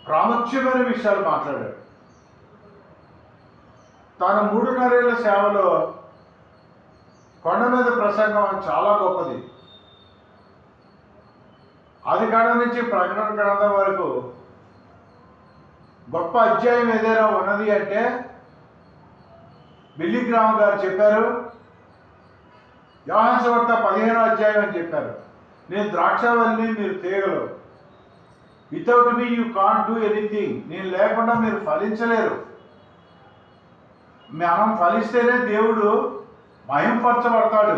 ప్రాముఖ్యమైన విషయాలు మాట్లాడాడు. తన 3.5 ఏళ్ల సేవలో కొండ మీద ప్రసంగం చాలా గొప్పది. ఆదికాండం నుంచి ప్రకటన గ్రంథం వరకు గొప్ప అధ్యాయం ఏదైనా ఉన్నది అంటే బిల్లీ గ్రామ్ గారు చెప్పారు, యోహాను సువార్త 15వ అధ్యాయం అని చెప్పారు. నేను ద్రాక్షవల్లిని, మీరు తీగలు. Without me you can't do anything. నేను లేకుండా మీరు ఫలించలేరు. మనం ఫలిస్తేనే దేవుడు మహింపరచబడతాడు.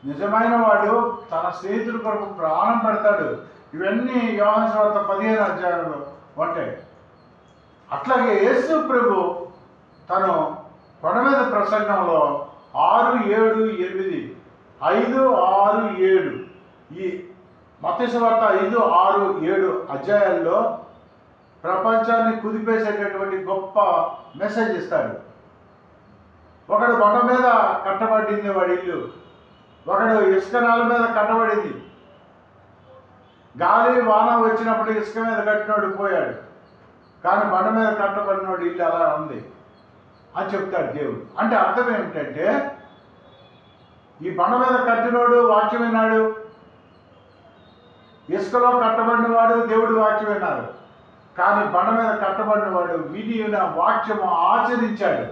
నిజమైన వాడు తన స్నేహితుడి కొరకు ప్రాణం పెడతాడు. ఇవన్నీ యోహాను సువార్త 15వ అధ్యాయంలో ఉంటాయి. అట్లాగే యేసు ప్రభు తను కొండ మీద ప్రసంగంలో 6, 7, 8, 5, 6, 7 ఈ మత్తయి సువార్త 5, 6, 7 అధ్యాయాల్లో ప్రపంచాన్ని కుదిపేసేటటువంటి గొప్ప మెసేజ్ ఇస్తాడు. ఒకడు కొండ మీద కట్టబడింది వాడి ఇల్లు, ఒకడు ఇసుక నేల మీద కట్టబడింది. గాలి వాన వచ్చినప్పుడు ఇసుక మీద కట్టినోడు పోయాడు, కానీ బండ మీద కట్టబడినోడు ఇల్లు అలా ఉంది అని చెప్తాడు దేవుడు. అంటే అర్థం ఏమిటంటే, ఈ బండ మీద కట్టినోడు వాక్యం విన్నాడు, ఇసుకలో కట్టబడిన వాడు దేవుడు వాక్యం విన్నారు. కానీ బండ మీద కట్టబడిన వాడు వినిన వాక్యము ఆచరించాడు.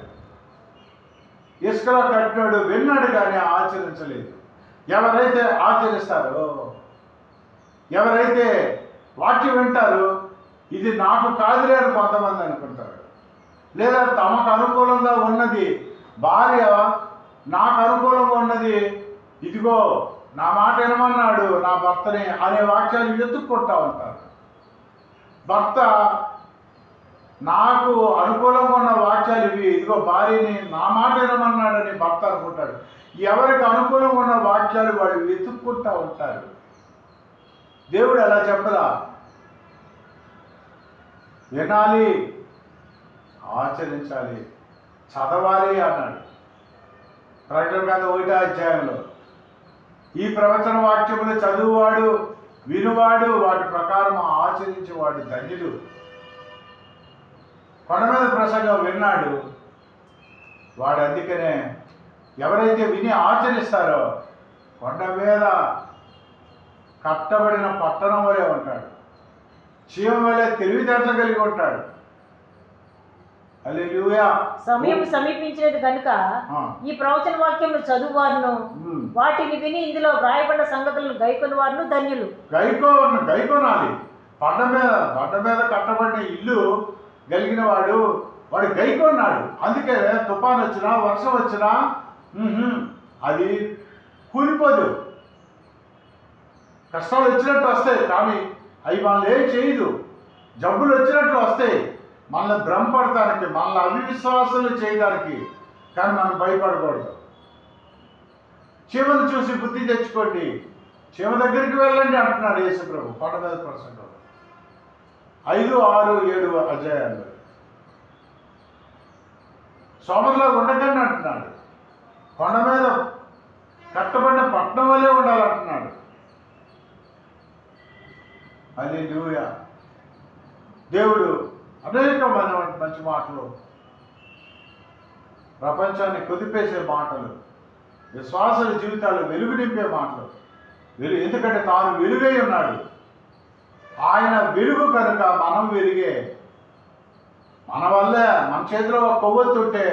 ఇసుకలో కట్టినోడు విన్నాడు కానీ ఆచరించలేదు. ఎవరైతే ఆచరిస్తారో, ఎవరైతే వాక్యం వింటారో, ఇది నాకు కాదులే అని కొంతమంది అనుకుంటారు. లేదా తమకు అనుకూలంగా ఉన్నది, భార్య నాకు అనుకూలంగా ఉన్నది, ఇదిగో నా మాట వినమన్నాడు నా భర్తని అనే వాక్యాలు వెతుక్కుంటా ఉంటారు. భర్త నాకు అనుకూలంగా ఉన్న వాక్యాలు ఇవి, ఇదిగో భార్యని నా మాట వినమన్నాడని భర్త అనుకుంటాడు. ఎవరికి అనుకూలంగా ఉన్న వాక్యాలు వాళ్ళు వెతుక్కుంటా ఉంటారు. దేవుడు అలా చెప్పలా, వినాలి, ఆచరించాలి, చదవాలి అన్నాడు. ప్రకటన గ్రంథం 1వ అధ్యాయంలో ఈ ప్రవచన వాక్యములు చదువువాడు, వినువాడు, వాటి ప్రకారం ఆచరించేవాడు ధన్యుడు. కొండ మీద ప్రసంగం విన్నాడు వాడు. అందుకనే ఎవరైతే విని ఆచరిస్తారో కొండ మీద కట్టబడిన పట్టణం వలె ఉంటాడు, చీమ వలె తెలివితేటలు కలిగి ఉంటాడు. హల్లెలూయా. సమయం సమీపించినది కనుక ఈ ప్రవచన వాక్యములు చదువువారును, వాటిని విని ఇందులో వ్రాయబడిన సంగతులను గైకొని వారును ధన్యులు. గైకొనాలి. బండ మీద కట్టబడిన ఇల్లు కలిగిన వాడు గైకొన్నాడు. అందుకే తుఫాను వచ్చినా, వర్షం వచ్చినా అది కూలిపోదు. కష్టాలు వచ్చినట్టు వస్తాయి కానీ అవి మనల్ని ఏం చేయదు. జబ్బులు వచ్చినట్లు వస్తాయి మనల్ని భ్రమపడటానికి, మనల్ని అవిశ్వాసాలు చేయడానికి. కానీ మనం భయపడకూడదు. చీమను చూసి బుద్ధి తెచ్చుకోండి, చీమ దగ్గరికి వెళ్ళండి అంటున్నాడు యేసు ప్రభు కొండ మీద ప్రసంగంలో 5, 6, 7 అధ్యాయాల్లో. సోమరిలో ఉండకండి అంటున్నాడు. కొండ మీద కట్టబడిన పట్టణం వల్లే ఉండాలంటున్నాడు. హల్లెలూయా. దేవుడు అనేకమైన మంచి మాటలు, ప్రపంచాన్ని కుదిపేసే మాటలు, విశ్వాసుల జీవితాలు వెలుగు నింపే మాటలు. ఎందుకంటే తాను వెలుగై ఉన్నాడు. ఆయన వెలుగు కనుక మనం వెలుగే. మన వల్లే, మన చేతిలో ఒక కొవ్వొత్తి ఉంటే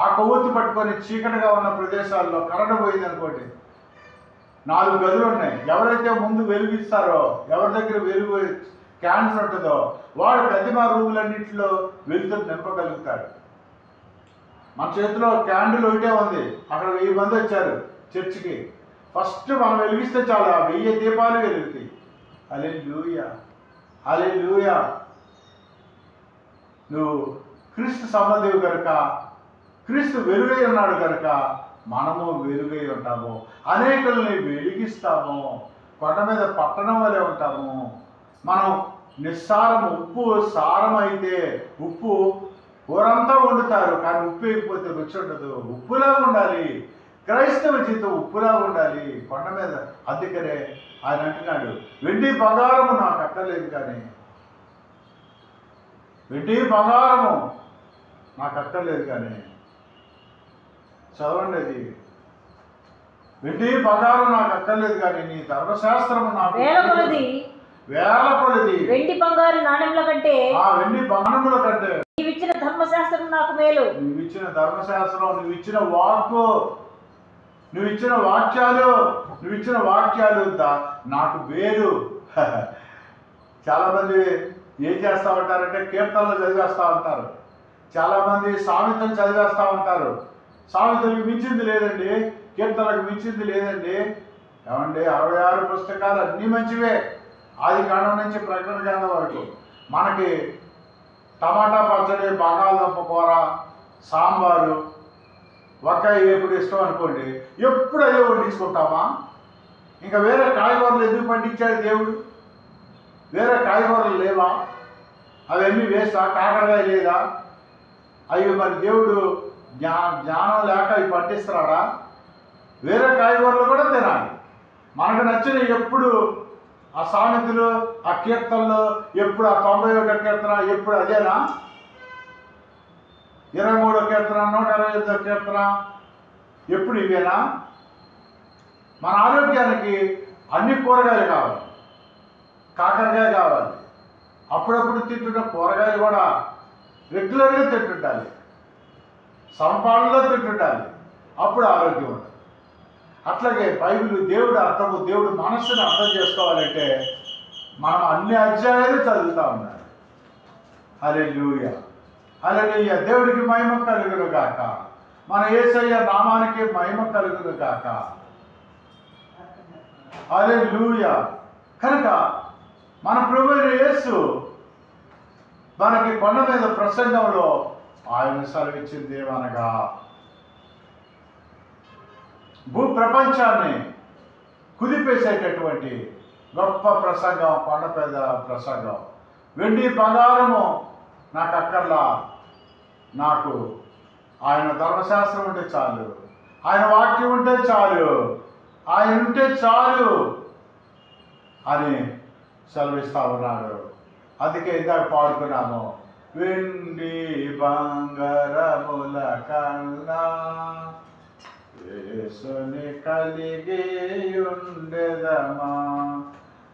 ఆ కొవ్వొత్తి పట్టుకొని చీకటిగా ఉన్న ప్రదేశాల్లో కరెంటు పోయింది అనుకోండి, 4 గదులు ఉన్నాయి. ఎవరైతే ముందు వెలుగిస్తారో, ఎవరి దగ్గర వెలుగు క్యాండిల్ ఉంటుందో వాడు ప్రతిమా రూములన్నింటిలో వెలుతురు నింపగలుగుతాడు. మన చేతిలో క్యాండిల్ ఒకటే ఉంది, అక్కడ 1000 మంది వచ్చారు చర్చికి. ఫస్ట్ మనం వెలిగిస్తే చాలా 1000 దీపాలు వెలుగుతాయి. హల్లెలూయా, హల్లెలూయా. నువ్వు క్రీస్తు సంబంధివి కనుక, క్రీస్తు వెలుగై ఉన్నాడు కనుక మనము వెలుగై ఉంటాము. అనేకుల్ని వెలిగిస్తాము. కొండ మీద పట్టణం వలె ఉంటాము. మనం నిస్సారం, ఉప్పు సారం అయితే ఉప్పు కూరంతా వండుతారు కానీ ఉప్పు వేయకపోతే రుచి ఉండదు. ఉప్పులా ఉండాలి. క్రైస్తవ జీవితం ఉప్పులా ఉండాలి కొండ మీద. అందుకనే ఆయన అంటున్నాడు, వెండి బంగారము నాకు అక్కర్లేదు కానీ, వెండి బంగారము నాకు అక్కర్లేదు కానీ, చదవండి అది, వెండి బంగారం నాకు అక్కర్లేదు కానీ నీ ధర్మశాస్త్రము నాకు వేల కొలది వెండి బంగారు నాణ్యముల కంటే, ఆ వెండి బంగారముల కంటే నీవిచ్చిన ధర్మశాస్త్రం నాకు మేలు. నువ్విచ్చిన ధర్మశాస్త్రం, నువ్విచ్చిన వాక్కు, నువ్విచ్చిన వాక్యాలు నాకు వేరు. చాలామంది ఏం చేస్తూ ఉంటారంటే కీర్తనలు చదివేస్తూ ఉంటారు, చాలామంది సామెతలు చదివేస్తూ ఉంటారు. సామెతలకు మించింది లేదండి, కీర్తనలకు మించింది లేదండి. ఏమండి 66 పుస్తకాలు అన్నీ మంచివే, ఆది కాండం నుంచి ప్రకటన గ్రంథం వరకు. మనకి టమాటా పచ్చడి, బంగాళదుంప కూర, సాంబారు, వంకాయ ఎప్పుడు ఇష్టం అనుకోండి, ఎప్పుడు అదే వండించుకుంటామా? ఇంకా వేరే కాయగూరలు ఎందుకు పండించాడు దేవుడు? వేరే కాయగూరలు లేవా? అవన్నీ వేస్తా? కాకరకాయ లేదా? అవి మరి దేవుడు జ్ఞానం లేక అవి పండిస్తున్నాడా? వేరే కాయగూరలు కూడా తినాలి. మనకు నచ్చిన ఎప్పుడు ఆ సామెతలు, ఆ కీర్తనలు, ఎప్పుడు ఆ 91 కీర్తన ఎప్పుడు అదేనా? 23 కీర్తన, 125 కీర్తన ఎప్పుడు ఇవేనా? మన ఆరోగ్యానికి అన్ని కూరగాయలు కావాలి, కాకరకాయ కావాలి, అప్పుడప్పుడు తింటున్న కూరగాయలు కూడా రెగ్యులర్గా తింటుండాలి, సంపాదనలో తింటుండాలి, అప్పుడు ఆరోగ్యం ఉంటుంది. అట్లాగే బైబిల్ దేవుడు మనస్సును అర్థం చేసుకోవాలంటే మనం అన్ని అధ్యాయాలు చదువుతూ ఉండాలి. హల్లెలూయా, హల్లెలూయా. దేవుడికి మహిమ కలుగును గాక, మన యేసయ్య నామానికి మహిమ కలుగును గాక. హల్లెలూయా. కనుక మన ప్రభువైన యేసు మనకి కొండ మీద ప్రసంగంలో ఆయన సెలవిచ్చింది ఏమనగా, భూప్రపంచాన్ని కుదిపేసేటటువంటి గొప్ప ప్రసంగం, కొండ మీద ప్రసంగం. వెండి బంగారము నాకు అక్కర్లా, నాకు ఆయన ధర్మశాస్త్రం ఉంటే చాలు, ఆయన వాక్యం ఉంటే చాలు, ఆయన ఉంటే చాలు అని సెలవిస్తా ఉన్నాడు. అందుకే ఇందాక పాడుకున్నాము, వెండి బంగారముల కన్నా యేసుని కలిగి ఉండెదమా,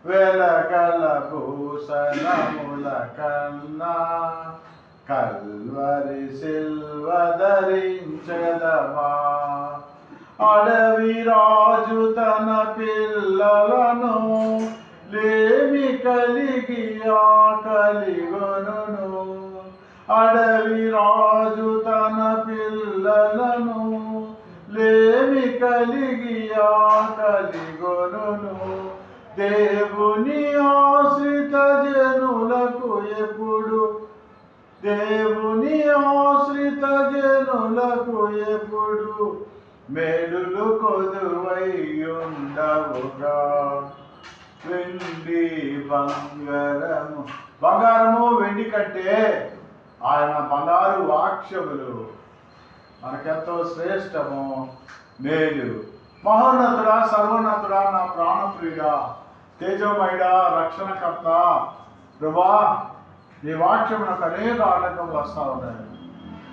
వెలగల భూషణముల కన్నా కల్వరి సిల్వ ధరించెదమా. అడవి రాజు తన పిల్లలను లేమి కలిగి ఆకలిగొనును, అడవి రాజు తన పిల్లలను లేమి కలిగి ఆకలిగొనును. దేవుని ఆశ్రిత జనులకు ఎప్పుడు, దేవుని ఆశ్రిత జనులకు ఎప్పుడు మేలులు కొదువై ఉండవుగా. వెండి బంగారము వెండి కంటే ఆయన బంగారు వాక్యములు మనకెంతో శ్రేష్టము, మేలు. మహోన్నతుడా, సర్వోన్నతుడా, నా ప్రాణప్రియుడా, తేజోమయుడా, రక్షణకర్త ప్రభా, నీ వాక్యం నాకు అనేక ఆటంకములు వస్తూ ఉన్నాయి.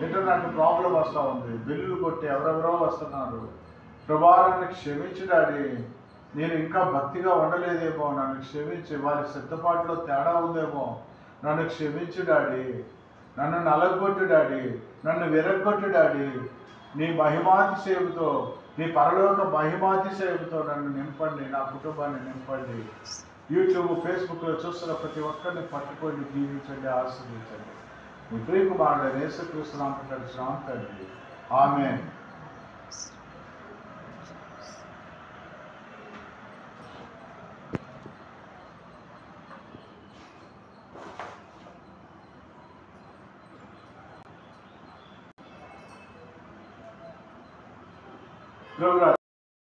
ఇంటర్నెట్ ప్రాబ్లం వస్తూ ఉంది, బిల్లులు కొట్టి ఎవరెవరో వస్తున్నారు. ప్రభా నన్ను క్షమించు డాడీ, నేను ఇంకా భక్తిగా ఉండలేదేమో, నన్ను క్షమించి, వారి సిద్ధపాటులో తేడా ఉందేమో, నన్ను క్షమించు డాడీ, నన్ను నలగొట్టు డాడీ, నన్ను విరగొట్టు డాడీ. నీ మహిమాతిశయముతో, నీ పరలోక మహిమాతిశయముతో నన్ను నింపండి, నా కుటుంబాన్ని నింపండి. యూట్యూబ్, ఫేస్బుక్లో చూస్తున్న ప్రతి ఒక్కరిని పట్టుకొని దీవించండి, ఆశీర్వదించండి. మీ ప్రియకుమారుడైన యేసుక్రీస్తు నామమున నడుచున్నాము తండ్రి, ఆమేన్.